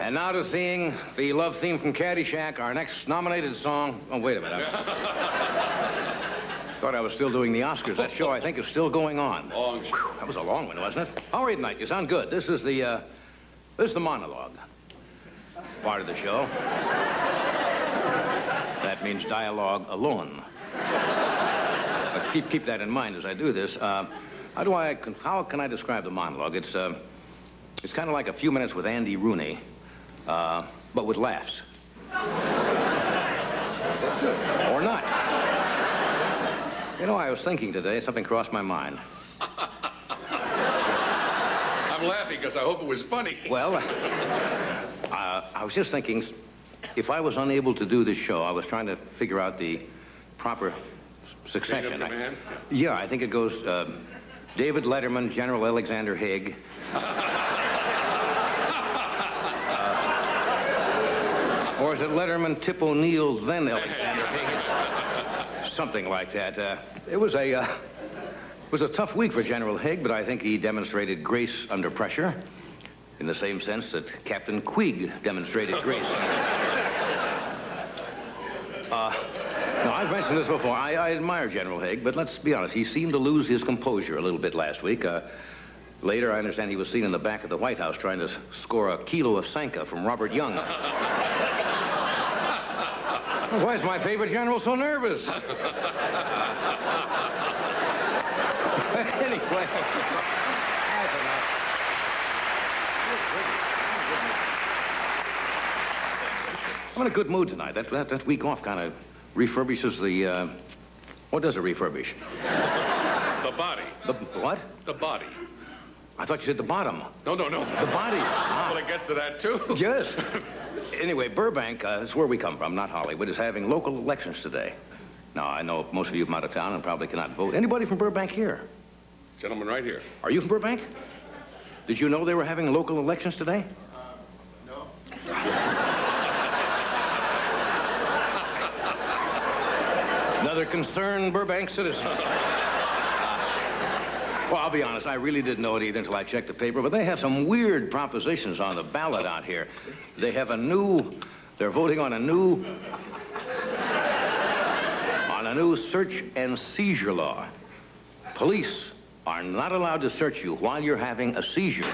And now to sing the love theme from Caddyshack, our next nominated song. Oh, wait a minute. Thought I was still doing the Oscars. That show, I think, is still going on. Long show. That was a long one, wasn't it? All right, tonight. You sound good. This is the monologue part of the show. That means dialogue alone. But keep that in mind as I do this. How can I describe the monologue? It's kind of like a few minutes with Andy Rooney, but with laughs. Or not. You know, I was thinking today, something crossed my mind. I'm laughing because I hope it was funny. Well, I was just thinking, if I was unable to do this show, I was trying to figure out the proper succession. King of command? Yeah, I think it goes David Letterman, General Alexander Haig. Or is it Letterman, Tip O'Neill, then Alexander Haig? Something like that. It was a tough week for General Haig, but I think he demonstrated grace under pressure, in the same sense that Captain Quigg demonstrated grace under pressure. Now, I've mentioned this before. I admire General Haig, but let's be honest. He seemed to lose his composure a little bit last week. Later, I understand he was seen in the back of the White House trying to score a kilo of Sanka from Robert Young. Why is my favorite general so nervous? Anyway, I'm in a good mood tonight. That week off kind of refurbishes the, what does it refurbish? The body. The what? The body. I thought you said the bottom. No. The body. Well, it gets to that, too. Yes. Anyway, Burbank, is where we come from, not Hollywood, is having local elections today. Now, I know most of you from out of town and probably cannot vote. Anybody from Burbank here? Gentleman right here. Are you from Burbank? Did you know they were having local elections today? No. Another concerned Burbank citizen. Well, I'll be honest, I really didn't know it either until I checked the paper, but they have some weird propositions on the ballot out here. They're voting on a new search and seizure law. Police are not allowed to search you while you're having a seizure.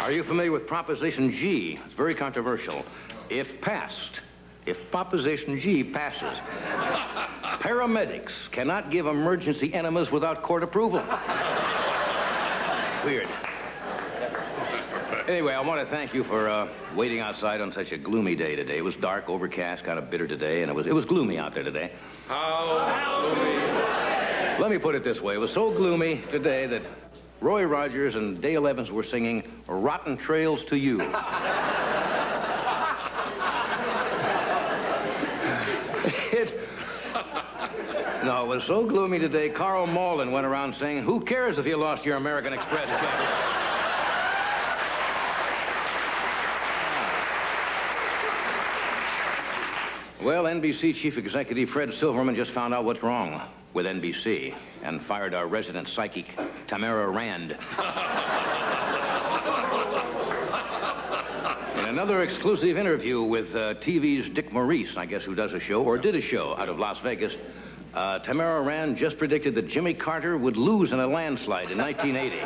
Are you familiar with Proposition G? It's very controversial. If Proposition G passes, paramedics cannot give emergency enemas without court approval. Weird. Anyway, I want to thank you for waiting outside on such a gloomy day today. It was dark, overcast, kind of bitter today, and it was gloomy out there today. How gloomy? Let me put it this way. It was so gloomy today that Roy Rogers and Dale Evans were singing Rotten Trails to You. No, it was so gloomy today, Carl Malden went around saying, "Who cares if you lost your American Express check?" Well, NBC Chief Executive Fred Silverman just found out what's wrong with NBC and fired our resident psychic, Tamara Rand. In another exclusive interview with TV's Dick Maurice, I guess, who does a show, or did a show, out of Las Vegas, Tamara Rand just predicted that Jimmy Carter would lose in a landslide in 1980.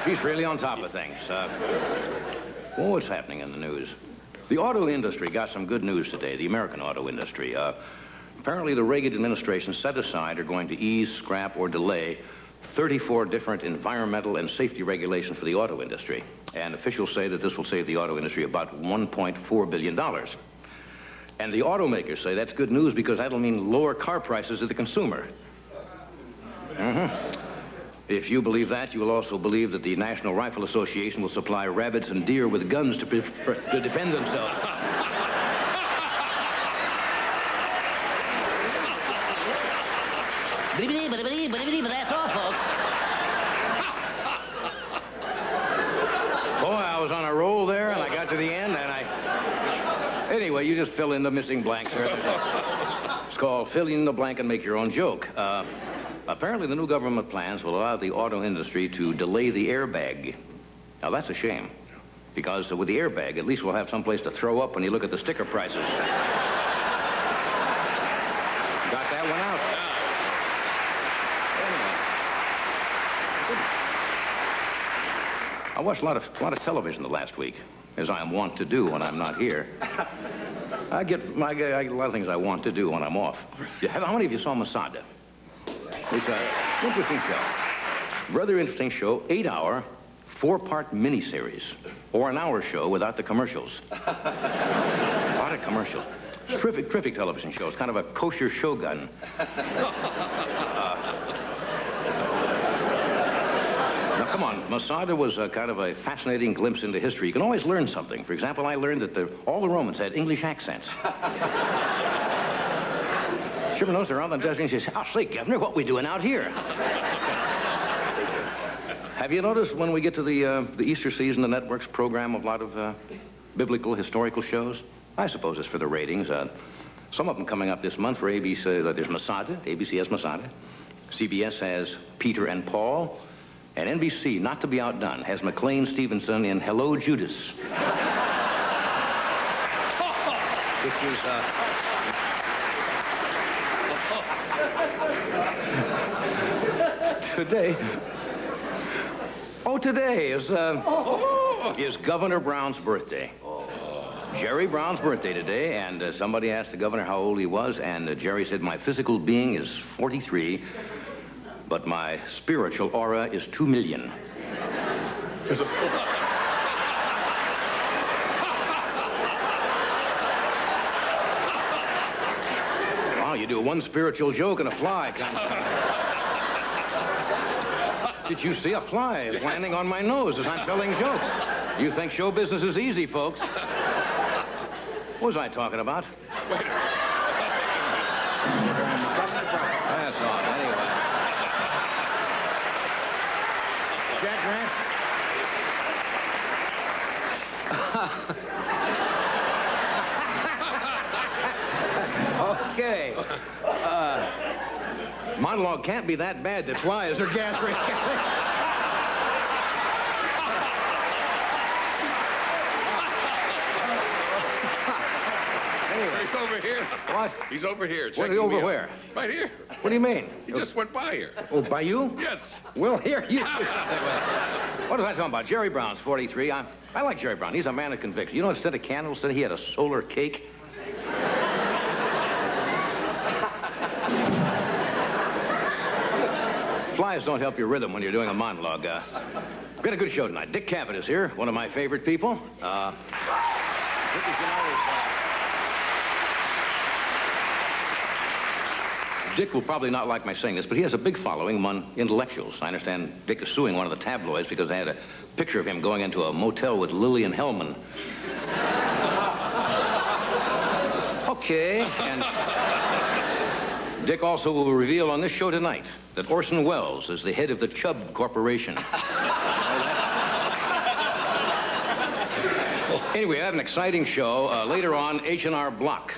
She's really on top of things. What's happening in the news? The auto industry got some good news today, the American auto industry. Apparently, the Reagan administration set aside or going to ease, scrap, or delay 34 different environmental and safety regulations for the auto industry. And officials say that this will save the auto industry about $1.4 billion. And the automakers say that's good news because that'll mean lower car prices to the consumer. If you believe that, you will also believe that the National Rifle Association will supply rabbits and deer with guns to defend themselves. That's all, folks. Boy, I was on a roll there, and I got to the end, and Anyway, you just fill in the missing blanks here. It's called Fill in the Blank and Make Your Own Joke. Apparently, the new government plans will allow the auto industry to delay the airbag. Now, that's a shame. Because with the airbag, at least we'll have someplace to throw up when you look at the sticker prices. Got that one out. Anyway. I watched a lot of television the last week, as I am wont to do when I'm not here. I get a lot of things I want to do when I'm off. How many of you saw Masada? It's an interesting show. Rather interesting show, 8-hour, 4-part miniseries, or an hour show without the commercials. A lot of commercials. It's a terrific television show. It's kind of a kosher shogun. Now, come on. Masada was kind of a fascinating glimpse into history. You can always learn something. For example, I learned that all the Romans had English accents. Sherman knows they're out on the desert and he says, "Oh, say, Governor, what we doing out here?" Have you noticed when we get to the Easter season, the networks program a lot of biblical, historical shows? I suppose it's for the ratings. Some of them coming up this month for ABC. There's Masada. ABC has Masada. CBS has Peter and Paul. And NBC, not to be outdone, has McLean Stevenson in Hello, Judas. Which is... Today is Governor Brown's birthday. Jerry Brown's birthday today, and somebody asked the governor how old he was, and Jerry said, "My physical being is 43, but my spiritual aura is 2 million." Wow, you do one spiritual joke and a fly comes. Did you see a fly is landing on my nose as I'm telling jokes? You think show business is easy, folks. What was I talking about? Wait. That's all. Anyway. Jack Grant? Okay. Monologue can't be that bad that flies are gathering. Anyway. He's over here. What? He's over here. What, over where? Right here. What do you mean? He just went by here. Oh, by you? Yes. Well, here, you... What was I talking about? Jerry Brown's 43. I like Jerry Brown. He's a man of conviction. You know, instead of candles, he had a solar cake. Flies don't help your rhythm when you're doing a monologue. We've got a good show tonight. Dick Cavett is here, one of my favorite people. Dick, as you know, Dick will probably not like my saying this, but he has a big following among intellectuals. I understand Dick is suing one of the tabloids because they had a picture of him going into a motel with Lillian Hellman. Okay, and Dick also will reveal on this show tonight that Orson Welles is the head of the Chubb Corporation. Anyway, I have an exciting show. Later on, H&R Block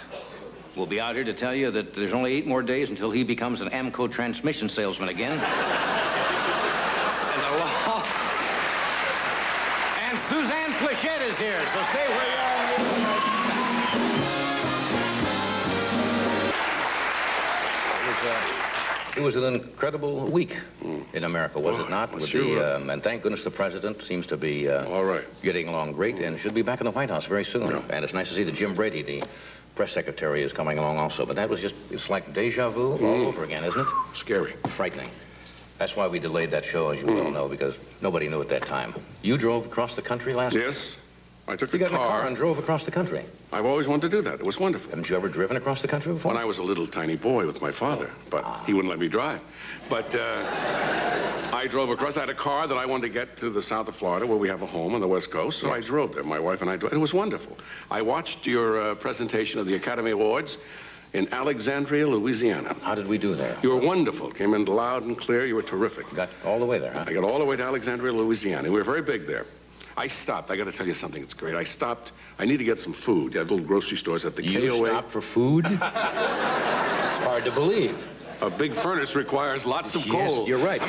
will be out here to tell you that there's only 8 more days until he becomes an Amco transmission salesman again. And Suzanne Plachette is here, so stay where you are. It was an incredible week in America, was it not? With and thank goodness the president seems to be all right, getting along great and should be back in the White House very soon. Yeah. And it's nice to see that Jim Brady, the press secretary, is coming along also. But that was just, it's like deja vu all over again, isn't it? Scary. Frightening. That's why we delayed that show, as you well know, because nobody knew at that time. You drove across the country last week? Yes. I took the car. You got in a car and drove across the country. I've always wanted to do that. It was wonderful. Haven't you ever driven across the country before? When I was a little tiny boy with my father, but he wouldn't let me drive. But I drove across. I had a car that I wanted to get to the south of Florida, where we have a home on the West Coast, so I drove there. My wife and I drove. It was wonderful. I watched your presentation of the Academy Awards in Alexandria, Louisiana. How did we do there? You were wonderful. Came in loud and clear. You were terrific. Got all the way there, huh? I got all the way to Alexandria, Louisiana. We were very big there. I stopped. I got to tell you something. It's great. I stopped. I need to get some food. You had little grocery stores at the KOA. You stopped for food? hard to believe. A big furnace requires lots of coal. Yes, you're right.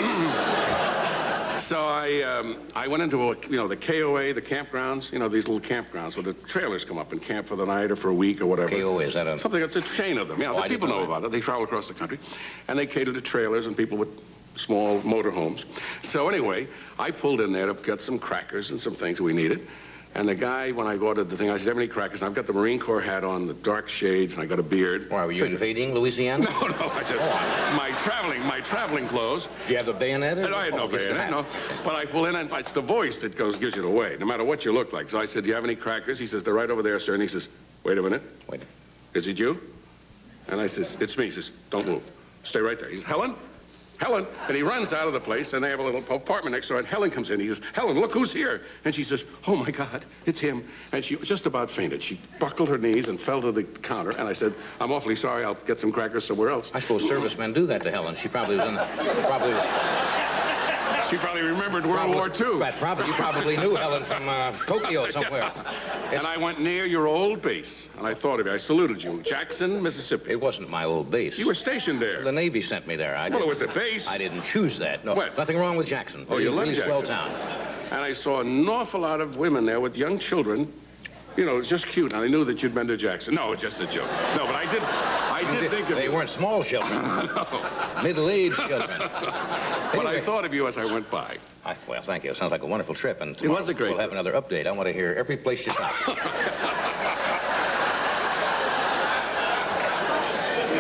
So I went into, the KOA, the campgrounds, these little campgrounds where the trailers come up and camp for the night or for a week or whatever. KOA, is that a... Something that's a chain of them. Yeah, the people know about it. They travel across the country, and they cater to trailers and people with small motorhomes. So anyway, I pulled in there to get some crackers and some things we needed. And the guy, when I ordered the thing, I said, "Have any crackers?" And I've got the Marine Corps hat on, the dark shades, and I got a beard. Why, were you invading Louisiana? No, I just, my traveling clothes. Do you have a bayonet? And I had no bayonet, no. But I pull in, and it's the voice that gives you it away, no matter what you look like. So I said, "Do you have any crackers?" He says, "They're right over there, sir." And he says, "Wait a minute. Wait. Is it you?" And I says, "It's me." He says, "Don't move. Stay right there." He says, "Helen? Helen." And he runs out of the place, and they have a little apartment next door, and Helen comes in. He says, "Helen, look who's here." And she says, "Oh, my God, it's him." And she just about fainted. She buckled her knees and fell to the counter, and I said, "I'm awfully sorry. I'll get some crackers somewhere else." I suppose servicemen do that to Helen. She probably was in the... She probably remembered World War II. You probably knew Helen from Tokyo somewhere. And I went near your old base, and I thought of you. I saluted you. Jackson, Mississippi. It wasn't my old base. You were stationed there. The Navy sent me there. Well, it was a base. I didn't choose that. No, What? Nothing wrong with Jackson. Oh, you love really Jackson. Swell town. And I saw an awful lot of women there with young children. It's just cute. And I knew that you'd been to Jackson. No, it's just a joke. No, but I did think of They you. weren't small children. Middle-aged children. But I thought of you as I went by. Well, thank you. It sounds like a wonderful trip. And It was a great We'll have another update. I want to hear every place you stop.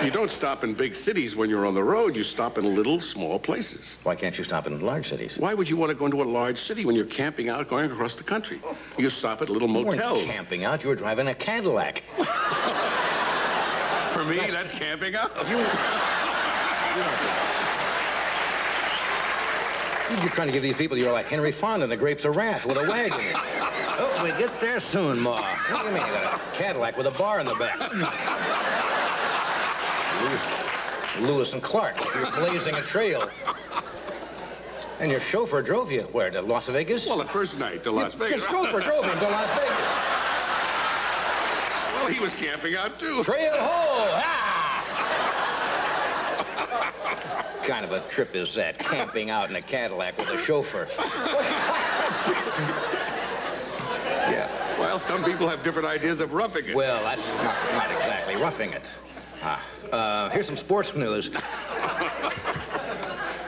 You don't stop in big cities when you're on the road. You stop in little, small places. Why can't you stop in large cities? Why would you want to go into a large city when you're camping out, going across the country? You stop at little You motels. weren't camping out. You were driving a Cadillac. For me, that's camping out. You're trying to give these people, you're like Henry Fonda in The Grapes of Wrath with a wagon. Oh, we get there soon, Ma. What do you mean? You got a Cadillac with a bar in the back. Lewis and Clark, you're blazing a trail. And your chauffeur drove you, where, to Las Vegas? Well, the first night to Las Vegas. Your chauffeur drove him to Las Vegas. Well, he was camping out, too. Trail hole! Ah! What kind of a trip is that, camping out in a Cadillac with a chauffeur? Yeah. Well, some people have different ideas of roughing it. Well, that's not exactly roughing it. Here's some sports news.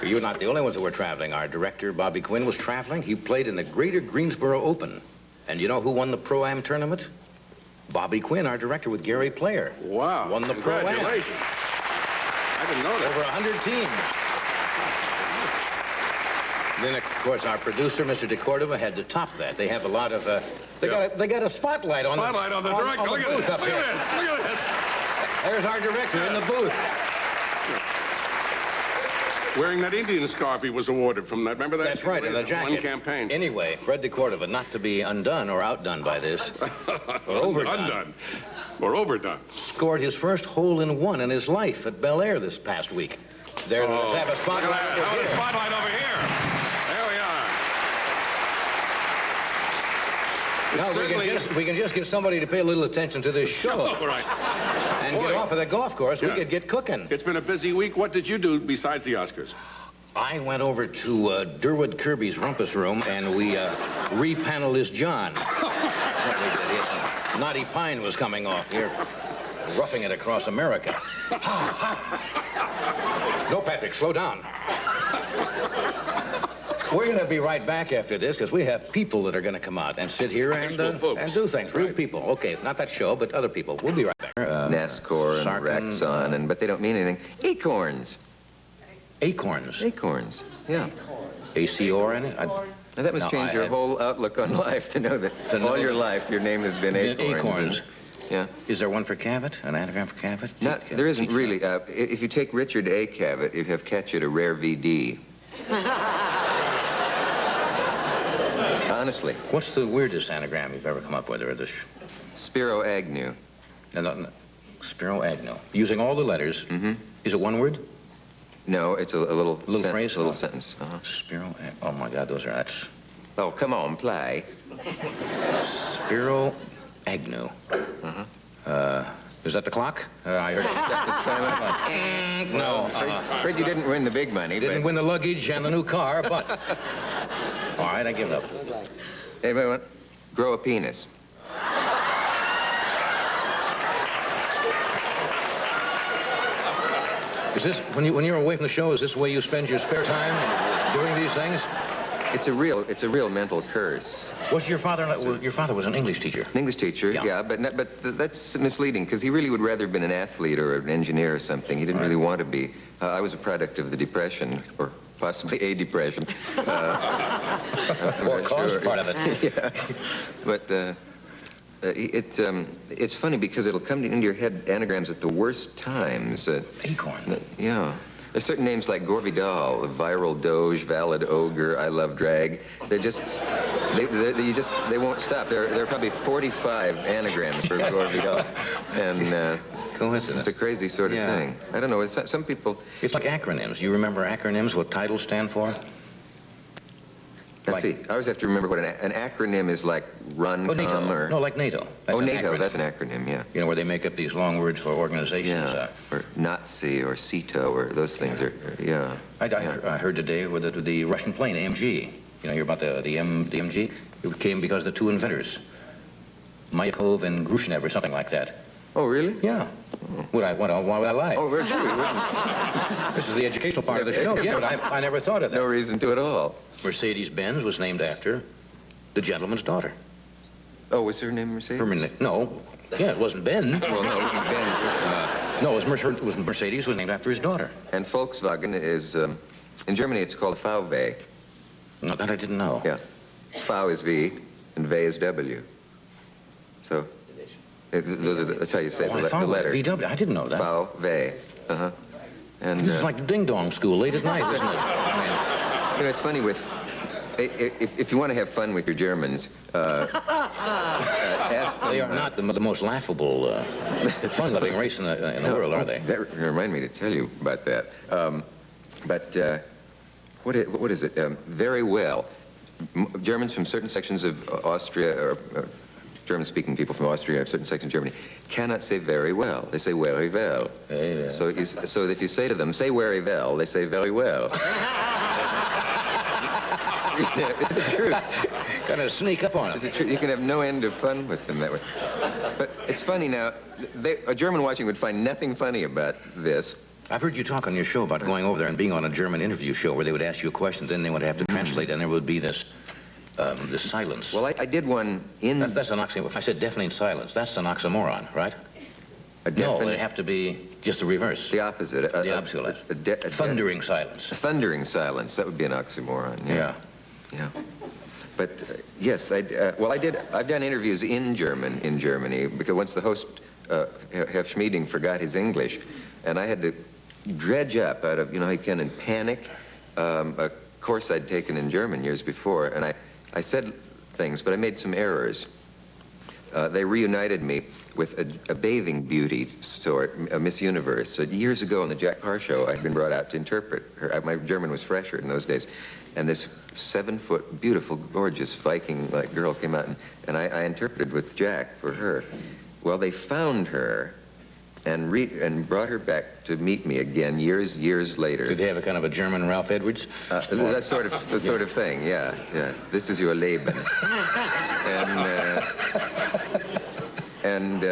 You're not the only ones who were traveling. Our director, Bobby Quinn, was traveling. He played in the Greater Greensboro Open. And you know who won the Pro-Am tournament? Bobby Quinn, our director, with Gary Player. Wow. Won the Pro-Am. Congratulations. I didn't know that. Over 100 teams. Then, of course, our producer, Mr. DeCordova, had to top that. They have a lot of... They got a spotlight on the director. Look at booth this. up Look here. at this. Look at this. There's our director in the booth. Wearing that Indian scarf he was awarded from that. Remember that? That's right, in the jacket. One campaign. Anyway, Fred DeCordova, not to be undone or outdone by this, or overdone. Undone. Or overdone. Scored his first hole-in-one in his life at Bel Air this past week. There, let's have a spotlight Look at that. over How about a here. spotlight over here? There we are. No, we can just get somebody to pay a little attention to this show. All right. And Boy. get off of the golf course. Yeah. We could get cooking. It's been a busy week. What did you do besides the Oscars? I went over to Durwood Kirby's rumpus room, and we repaneled his John. That's what we did. His knotty pine was coming off here, roughing it across America. No, Patrick, slow down. We're going to be right back after this, because we have people that are going to come out and sit here and do things. Real people. Okay, not that show, but other people. We'll be right back. NASCOR and Sarkin, Rexon, but they don't mean anything. Acorns. Acorns. Acorns, yeah. ACOR in it? Now, that must No, change your whole outlook on life to know that all your life your name has been Acorns. Acorns. Yeah. Is there one for Cavett? An anagram for Cavett? There isn't really. If you take Richard A. Cavett, you have catch it a rare VD. Honestly. What's the weirdest anagram you've ever come up with? Or this? Spiro Agnew. No. Spiro Agnew. Using all the letters. Mm-hmm. Is it one word? No, it's a little phrase? A little sentence. Uh-huh. Spiro. Oh my God, that's. Oh, come on, play. Spiro Agnew. Uh-huh. Is that the clock? I heard it. No. Afraid you didn't win the big money. Didn't win the luggage and the new car, but... All right, I give it up. Anybody want grow a penis? Is this, when you're away from the show, is this the way you spend your spare time doing these things? It's a real mental curse. Was your father, your father was an English teacher? An English teacher, yeah, but that's misleading because he really would rather have been an athlete or an engineer or something. He didn't really want to be. I was a product of the Depression, or possibly a depression. Or caused part of it. Yeah, but it's funny because it'll come into your head anagrams at the worst times. Acorn. Yeah. There's certain names like Gore Vidal, Viral Doge, Valid Ogre, I Love Drag. They're just, they won't stop. There are probably 45 anagrams for Gore Vidal. And coincidence. It's a crazy sort of thing. I don't know, some people... It's like acronyms. You remember acronyms, what titles stand for? Now, see, I always have to remember what an acronym is, like run, NATO. come, or... No, like NATO. That's an NATO, acronym. that's an acronym, yeah. You know, where they make up these long words for organizations. Yeah, or Nazi, or CETO, or those things are, yeah. I heard today with the Russian plane, AMG. You know, you're about the MG? It came because of the two inventors, Mayakov and Grushnev, or something like that. Oh, really? Yeah. Why would I lie? Oh, very true. This is the educational part of the show. Yeah, but I never thought of that. No reason to at all. Mercedes-Benz was named after the gentleman's daughter. Oh, was her name Mercedes? No. Yeah, it wasn't Ben. Well, no, it wasn't Ben. No, it was Mercedes was named after his daughter. And Volkswagen is, in Germany, it's called VW. No, that I didn't know. Yeah. V is V, and V is W. So, that's how you say the letter. VW, I didn't know that. VW. Uh-huh. And, this is like ding-dong school late at night, isn't it? You know, it's funny with... If you want to have fun with your Germans, ask them... They are not the most laughable, fun-loving race in the world, are they? That remind me to tell you about that. What is it? Very well. Germans from certain sections of Austria, or German-speaking people from Austria, certain sections of Germany, cannot say very well. They say very well. Hey, so if you say to them, say very well, they say very well. It's the truth. Kind of sneak up on It's them. the truth. You can have no end of fun with them that way. But it's funny now. A German watching would find nothing funny about this. I've heard you talk on your show about going over there and being on a German interview show where they would ask you a question, then they would have to translate, and there would be this silence. Well, I did one in... That's an oxymoron. If I said deafening silence, that's an oxymoron, right? No, they have to be just the reverse. The opposite. The opposite. A thundering silence. A thundering silence. That would be an oxymoron. Yeah. But yes, I've done interviews in Germany, because once the host, Herr Schmieding, forgot his English, and I had to dredge up out of, you know, I can in panic, a course I'd taken in German years before, and I said things, but I made some errors. They reunited me with a bathing beauty sort, a Miss Universe. Years ago on the Jack Paar show, I'd been brought out to interpret her. My German was fresher in those days. And this 7-foot, beautiful, gorgeous Viking-like girl came out, and I interpreted with Jack for her. Well, they found her and brought her back to meet me again years later. Did they have a kind of a German Ralph Edwards? That sort of thing, yeah. This is your Leben. And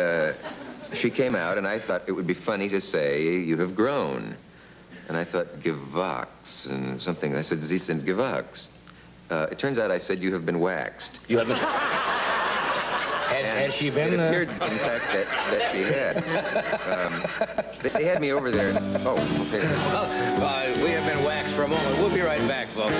she came out, and I thought it would be funny to say, you have grown. And I thought, gewachs, and something. I said, Sie sind gewachs. It turns out I said, you have been waxed. You haven't... Had she been... It appeared, in fact, that she had. They had me over there. Oh, okay. We have been waxed for a moment. We'll be right back, folks.